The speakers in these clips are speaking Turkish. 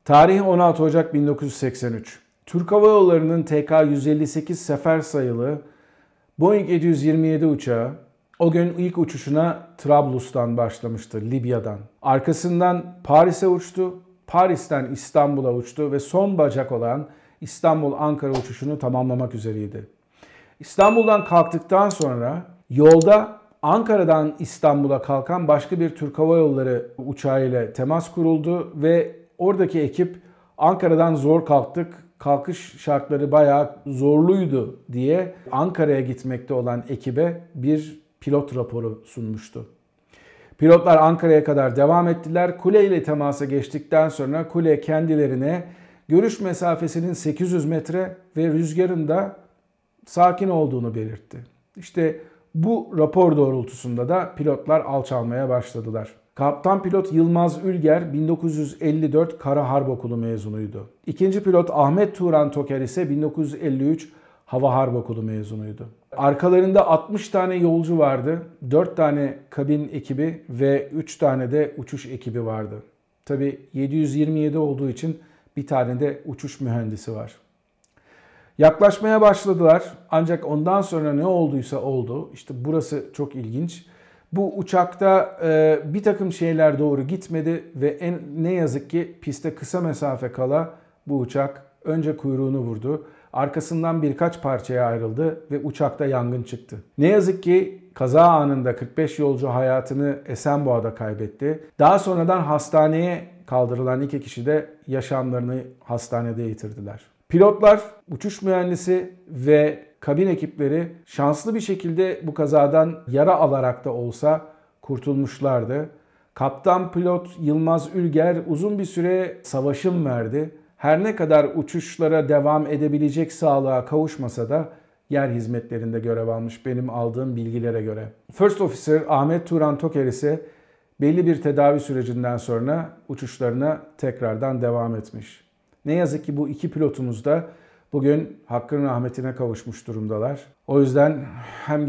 Tarih 16 Ocak 1983. Türk Hava Yolları'nın TK-158 sefer sayılı Boeing 727 uçağı o gün ilk uçuşuna Trablus'tan başlamıştı, Libya'dan. Arkasından Paris'e uçtu, Paris'ten İstanbul'a uçtu ve son bacak olan İstanbul-Ankara uçuşunu tamamlamak üzereydi. İstanbul'dan kalktıktan sonra yolda Ankara'dan İstanbul'a kalkan başka bir Türk Hava Yolları uçağıyla temas kuruldu ve oradaki ekip Ankara'dan zor kalktık, kalkış şartları bayağı zorluydu diye Ankara'ya gitmekte olan ekibe bir pilot raporu sunmuştu. Pilotlar Ankara'ya kadar devam ettiler. Kule ile temasa geçtikten sonra kule kendilerine görüş mesafesinin 800 metre ve rüzgarın da sakin olduğunu belirtti. İşte bu rapor doğrultusunda da pilotlar alçalmaya başladılar. Kaptan pilot Yılmaz Ülger 1954 Kara Harp Okulu mezunuydu. İkinci pilot Ahmet Turan Toker ise 1953 Hava Harp Okulu mezunuydu. Arkalarında 60 tane yolcu vardı, 4 tane kabin ekibi ve 3 tane de uçuş ekibi vardı. Tabii 727 olduğu için bir tane de uçuş mühendisi var. Yaklaşmaya başladılar ancak ondan sonra ne olduysa oldu. İşte burası çok ilginç. Bu uçakta bir takım şeyler doğru gitmedi ve ne yazık ki piste kısa mesafe kala bu uçak önce kuyruğunu vurdu. Arkasından birkaç parçaya ayrıldı ve uçakta yangın çıktı. Ne yazık ki kaza anında 45 yolcu hayatını Esenboğa'da kaybetti. Daha sonradan hastaneye kaldırılan 2 kişi de yaşamlarını hastanede yitirdiler. Pilotlar, uçuş mühendisi ve kabin ekipleri şanslı bir şekilde bu kazadan yara alarak da olsa kurtulmuşlardı. Kaptan pilot Yılmaz Ülger uzun bir süre savaşım verdi. Her ne kadar uçuşlara devam edebilecek sağlığa kavuşmasa da yer hizmetlerinde görev almış benim aldığım bilgilere göre. First Officer Ahmet Turan Toker ise belli bir tedavi sürecinden sonra uçuşlarına tekrardan devam etmiş. Ne yazık ki bu iki pilotumuz da bugün hakkın rahmetine kavuşmuş durumdalar. O yüzden hem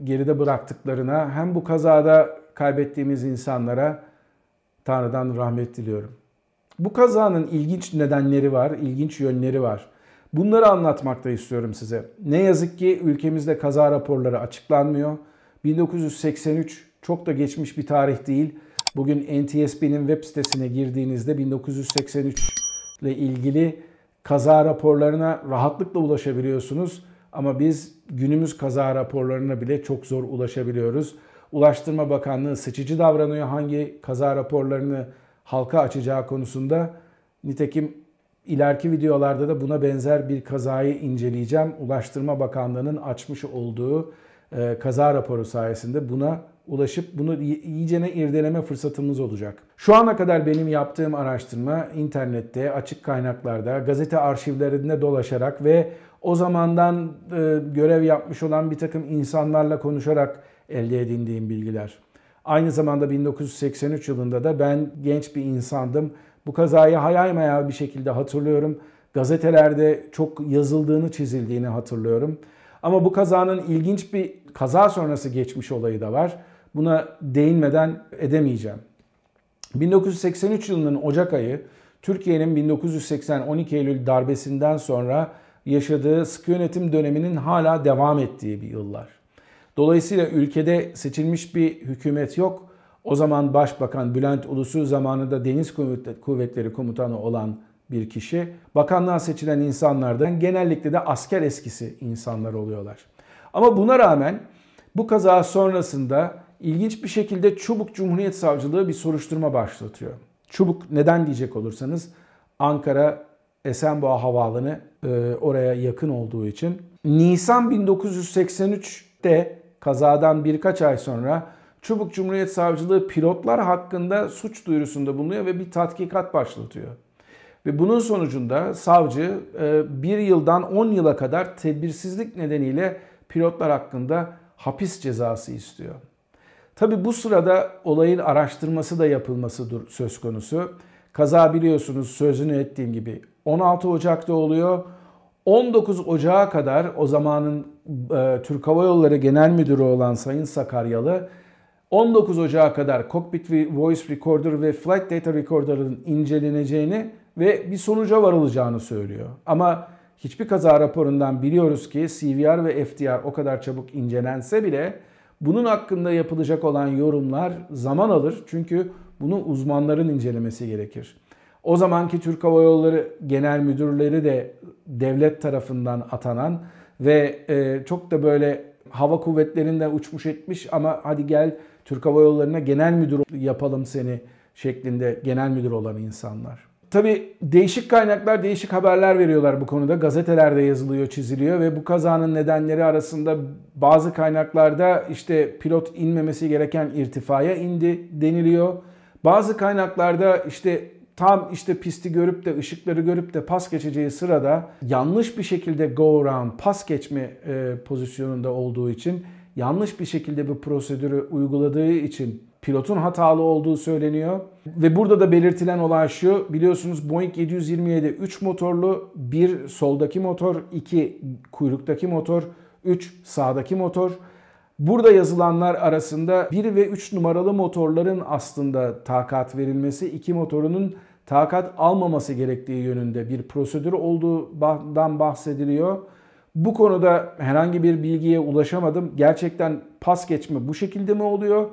geride bıraktıklarına hem bu kazada kaybettiğimiz insanlara Tanrı'dan rahmet diliyorum. Bu kazanın ilginç nedenleri var, ilginç yönleri var. Bunları anlatmak da istiyorum size. Ne yazık ki ülkemizde kaza raporları açıklanmıyor. 1983 çok da geçmiş bir tarih değil. Bugün NTSB'nin web sitesine girdiğinizde 1983 ile ilgili kaza raporlarına rahatlıkla ulaşabiliyorsunuz. Ama biz günümüz kaza raporlarına bile çok zor ulaşabiliyoruz. Ulaştırma Bakanlığı seçici davranıyor hangi kaza raporlarını halka açacağı konusunda. Nitekim ileriki videolarda da buna benzer bir kazayı inceleyeceğim. Ulaştırma Bakanlığı'nın açmış olduğu kaza raporu sayesinde buna ulaşıp bunu iyicene irdeleme fırsatımız olacak. Şu ana kadar benim yaptığım araştırma internette, açık kaynaklarda, gazete arşivlerinde dolaşarak ve o zamandan görev yapmış olan bir takım insanlarla konuşarak elde edindiğim bilgiler. Aynı zamanda 1983 yılında da ben genç bir insandım. Bu kazayı hayal meyal bir şekilde hatırlıyorum. Gazetelerde çok yazıldığını, çizildiğini hatırlıyorum. Ama bu kazanın ilginç bir kaza sonrası geçmiş olayı da var. Buna değinmeden edemeyeceğim. 1983 yılının Ocak ayı Türkiye'nin 1980 12 Eylül darbesinden sonra yaşadığı sıkı yönetim döneminin hala devam ettiği bir yıllar. Dolayısıyla ülkede seçilmiş bir hükümet yok. O zaman Başbakan Bülent Ulusoy zamanında Deniz Kuvvetleri Komutanı olan bir kişi. Bakanlığa seçilen insanlardan genellikle de asker eskisi insanlar oluyorlar. Ama buna rağmen bu kaza sonrasında ilginç bir şekilde Çubuk Cumhuriyet Savcılığı bir soruşturma başlatıyor. Çubuk neden diyecek olursanız Ankara Esenboğa Havaalanı oraya yakın olduğu için. Nisan 1983'te kazadan birkaç ay sonra Çubuk Cumhuriyet Savcılığı pilotlar hakkında suç duyurusunda bulunuyor ve bir tatbikat başlatıyor. Ve bunun sonucunda savcı 1 yıldan 10 yıla kadar tedbirsizlik nedeniyle pilotlar hakkında hapis cezası istiyor. Tabi bu sırada olayın araştırması da yapılması söz konusu. Kaza biliyorsunuz sözünü ettiğim gibi 16 Ocak'ta oluyor. 19 Ocak'a kadar o zamanın Türk Hava Yolları Genel Müdürü olan Sayın Sakaryalı 19 Ocak'a kadar Cockpit Voice Recorder ve Flight Data Recorder'ın inceleneceğini ve bir sonuca varılacağını söylüyor. Ama hiçbir kaza raporundan biliyoruz ki CVR ve FDR o kadar çabuk incelense bile bunun hakkında yapılacak olan yorumlar zaman alır. Çünkü bunu uzmanların incelemesi gerekir. O zamanki Türk Hava Yolları Genel Müdürleri de devlet tarafından atanan ve çok da böyle hava kuvvetlerinden uçmuş etmiş ama hadi gel Türk Hava Yolları'na genel müdür yapalım seni şeklinde genel müdür olan insanlar. Tabii değişik kaynaklar değişik haberler veriyorlar bu konuda. Gazetelerde yazılıyor, çiziliyor ve bu kazanın nedenleri arasında bazı kaynaklarda işte pilot inmemesi gereken irtifaya indi deniliyor. Bazı kaynaklarda işte tam işte pisti görüp de ışıkları görüp de pas geçeceği sırada yanlış bir şekilde go around pas geçme pozisyonunda olduğu için yanlış bir şekilde bu prosedürü uyguladığı için pilotun hatalı olduğu söyleniyor. Ve burada da belirtilen olay şu, biliyorsunuz Boeing 727 3 motorlu, 1 soldaki motor, 2 kuyruktaki motor, 3 sağdaki motor. Burada yazılanlar arasında 1 ve 3 numaralı motorların aslında takat verilmesi, 2 motorunun takat almaması gerektiği yönünde bir prosedür olduğundan bahsediliyor. Bu konuda herhangi bir bilgiye ulaşamadım. Gerçekten pas geçme bu şekilde mi oluyor?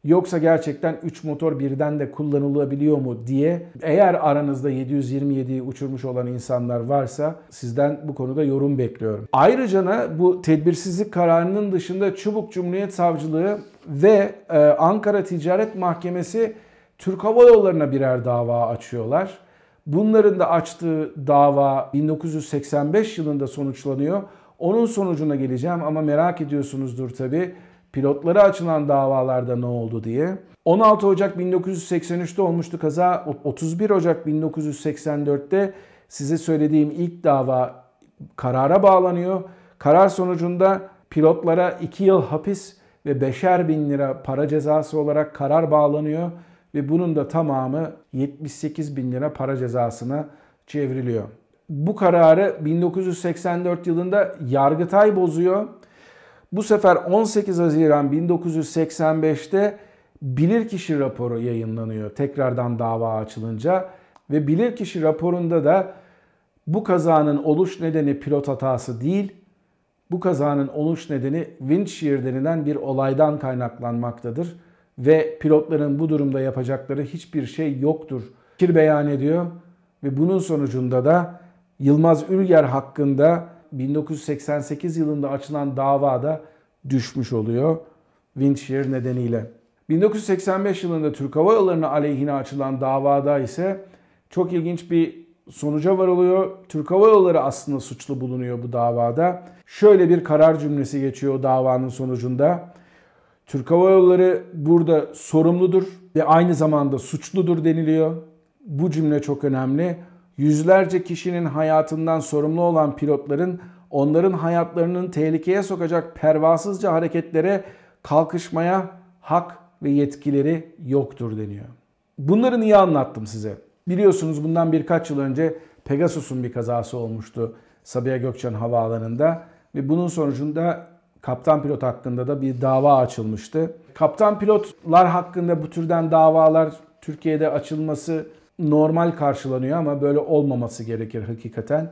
Yoksa gerçekten 3 motor birden de kullanılabiliyor mu diye, eğer aranızda 727'yi uçurmuş olan insanlar varsa sizden bu konuda yorum bekliyorum. Ayrıca bu tedbirsizlik kararının dışında Çubuk Cumhuriyet Savcılığı ve Ankara Ticaret Mahkemesi Türk Hava Yolları'na birer dava açıyorlar. Bunların da açtığı dava 1985 yılında sonuçlanıyor. Onun sonucuna geleceğim ama merak ediyorsunuzdur tabii. Pilotlara açılan davalarda ne oldu diye. 16 Ocak 1983'te olmuştu kaza. 31 Ocak 1984'te size söylediğim ilk dava karara bağlanıyor. Karar sonucunda pilotlara 2 yıl hapis ve 5'er bin lira para cezası olarak karar bağlanıyor. Ve bunun da tamamı 78 bin lira para cezasına çevriliyor. Bu kararı 1984 yılında Yargıtay bozuyor. Bu sefer 18 Haziran 1985'te bilirkişi raporu yayınlanıyor tekrardan dava açılınca ve bilirkişi raporunda da bu kazanın oluş nedeni pilot hatası değil, bu kazanın oluş nedeni wind shear denilen bir olaydan kaynaklanmaktadır ve pilotların bu durumda yapacakları hiçbir şey yoktur fikir beyan ediyor ve bunun sonucunda da Yılmaz Ülger hakkında 1988 yılında açılan davada düşmüş oluyor wind shear nedeniyle. 1985 yılında Türk Hava Yolları'na aleyhine açılan davada ise çok ilginç bir sonuca varılıyor. Türk Hava Yolları aslında suçlu bulunuyor bu davada. Şöyle bir karar cümlesi geçiyor davanın sonucunda. Türk Hava Yolları burada sorumludur ve aynı zamanda suçludur deniliyor. Bu cümle çok önemli. Yüzlerce kişinin hayatından sorumlu olan pilotların onların hayatlarının tehlikeye sokacak pervasızca hareketlere kalkışmaya hak ve yetkileri yoktur deniyor. Bunları niye anlattım size? Biliyorsunuz bundan birkaç yıl önce Pegasus'un bir kazası olmuştu Sabiha Gökçen Havaalanı'nda ve bunun sonucunda kaptan pilot hakkında da bir dava açılmıştı. Kaptan pilotlar hakkında bu türden davalar Türkiye'de açılması normal karşılanıyor ama böyle olmaması gerekir hakikaten.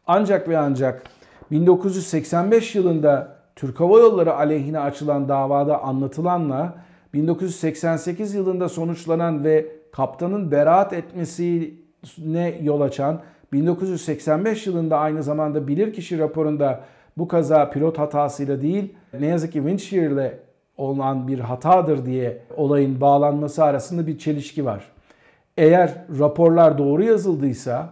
Ancak ve ancak 1985 yılında Türk Hava Yolları aleyhine açılan davada anlatılanla 1988 yılında sonuçlanan ve kaptanın beraat etmesine yol açan 1985 yılında aynı zamanda bilirkişi raporunda bu kaza pilot hatasıyla değil ne yazık ki wind shear ile olan bir hatadır diye olayın bağlanması arasında bir çelişki var. Eğer raporlar doğru yazıldıysa,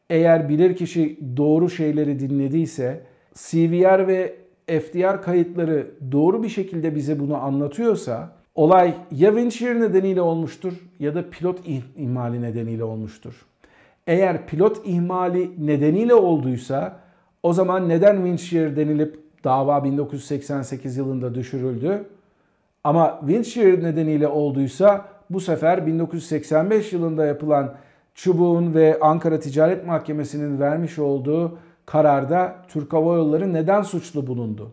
eğer bilirkişi doğru şeyleri dinlediyse, CVR ve FDR kayıtları doğru bir şekilde bize bunu anlatıyorsa, olay ya wind shear nedeniyle olmuştur ya da pilot ihmali nedeniyle olmuştur. Eğer pilot ihmali nedeniyle olduysa, o zaman neden wind shear denilip dava 1988 yılında düşürüldü? Ama wind shear nedeniyle olduysa bu sefer 1985 yılında yapılan Çubuk'un ve Ankara Ticaret Mahkemesi'nin vermiş olduğu kararda Türk Hava Yolları neden suçlu bulundu?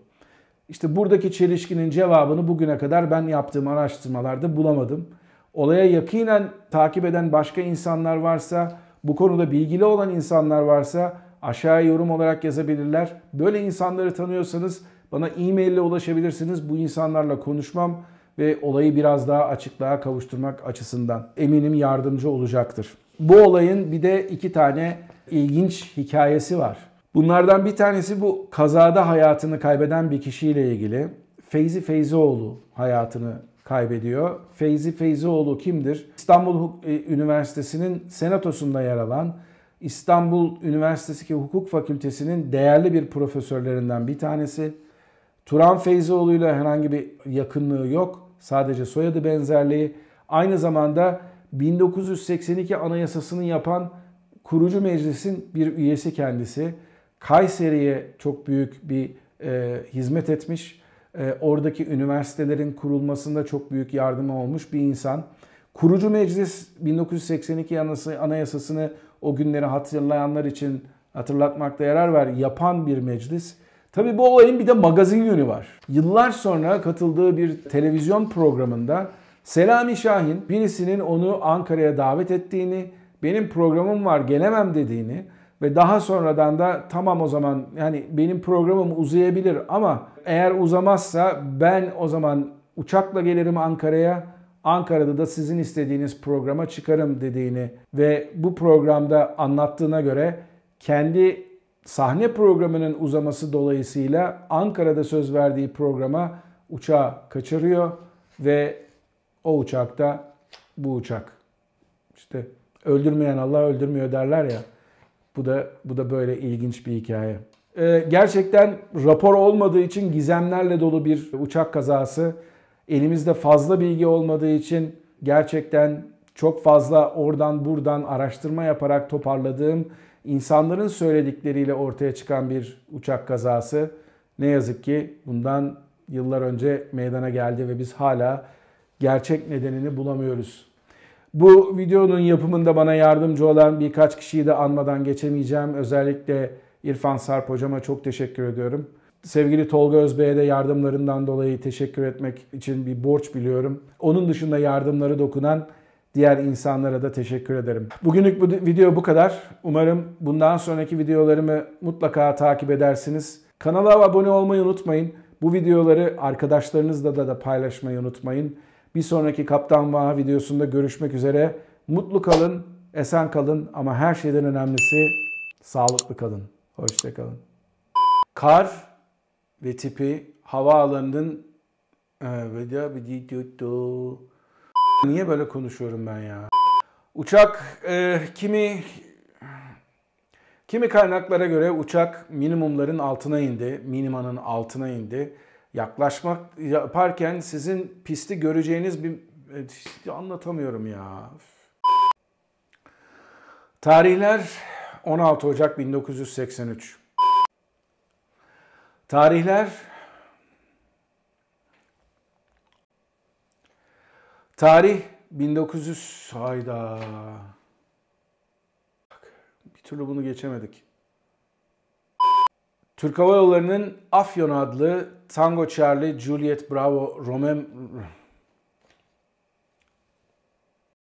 İşte buradaki çelişkinin cevabını bugüne kadar ben yaptığım araştırmalarda bulamadım. Olaya yakinen takip eden başka insanlar varsa Bu konuda bilgili olan insanlar varsa aşağıya yorum olarak yazabilirler. Böyle insanları tanıyorsanız bana e-mail ile ulaşabilirsiniz. Bu insanlarla konuşmam ve olayı biraz daha açıklığa kavuşturmak açısından eminim yardımcı olacaktır. Bu olayın bir de 2 tane ilginç hikayesi var. Bunlardan bir tanesi bu kazada hayatını kaybeden bir kişiyle ilgili. Feyzi Feyzioğlu hayatını kaybediyor. Feyzi Feyzioğlu kimdir? İstanbul Üniversitesi'nin senatosunda yer alan, İstanbul Üniversitesi Hukuk Fakültesi'nin değerli bir profesörlerinden bir tanesi. Turan Feyzioğlu ile herhangi bir yakınlığı yok. Sadece soyadı benzerliği. Aynı zamanda 1982 Anayasası'nı yapan kurucu meclisin bir üyesi kendisi. Kayseri'ye çok büyük bir hizmet etmiş. Oradaki üniversitelerin kurulmasında çok büyük yardımı olmuş bir insan. Kurucu meclis 1982 Anayasası'nı o günleri hatırlayanlar için hatırlatmakta yarar var. Yapan bir meclis. Tabii bu olayın bir de magazin yönü var. Yıllar sonra katıldığı bir televizyon programında Selami Şahin birisinin onu Ankara'ya davet ettiğini, benim programım var gelemem dediğini ve daha sonradan da tamam o zaman yani benim programım uzayabilir ama eğer uzamazsa ben o zaman uçakla gelirim Ankara'ya. Ankara'da da sizin istediğiniz programa çıkarım dediğini ve bu programda anlattığına göre kendi sahne programının uzaması dolayısıyla Ankara'da söz verdiği programa uçağı kaçırıyor ve o uçakta bu uçak. İşte öldürmeyen Allah öldürmüyor derler ya. Bu da böyle ilginç bir hikaye. Gerçekten rapor olmadığı için gizemlerle dolu bir uçak kazası. Elimizde fazla bilgi olmadığı için gerçekten çok fazla oradan buradan araştırma yaparak toparladığım insanların söyledikleriyle ortaya çıkan bir uçak kazası. Ne yazık ki bundan yıllar önce meydana geldi ve biz hala gerçek nedenini bulamıyoruz. Bu videonun yapımında bana yardımcı olan birkaç kişiyi de anmadan geçemeyeceğim. Özellikle İrfan Sarp hocama çok teşekkür ediyorum. Sevgili Tolga Özbey'e de yardımlarından dolayı teşekkür etmek için bir borç biliyorum. Onun dışında yardımları dokunan diğer insanlara da teşekkür ederim. Bugünlük bu video bu kadar. Umarım bundan sonraki videolarımı mutlaka takip edersiniz. Kanala abone olmayı unutmayın. Bu videoları arkadaşlarınızla da paylaşmayı unutmayın. Bir sonraki Kaptan Vaha videosunda görüşmek üzere. Mutlu kalın, esen kalın ama her şeyden önemlisi sağlıklı kalın. Hoşça kalın. Kar ve tipi havaalanının niye böyle konuşuyorum ben ya? Uçak kimi kaynaklara göre uçak minimumların altına indi, minimanın altına indi. Yaklaşmak yaparken sizin pisti göreceğiniz bir anlatamıyorum ya. Tarihler 16 Ocak 1983. Tarih 1900 hayda. Bir türlü bunu geçemedik. Türk Hava Yolları'nın Afyon adlı Tango Charlie Juliet Bravo Romeo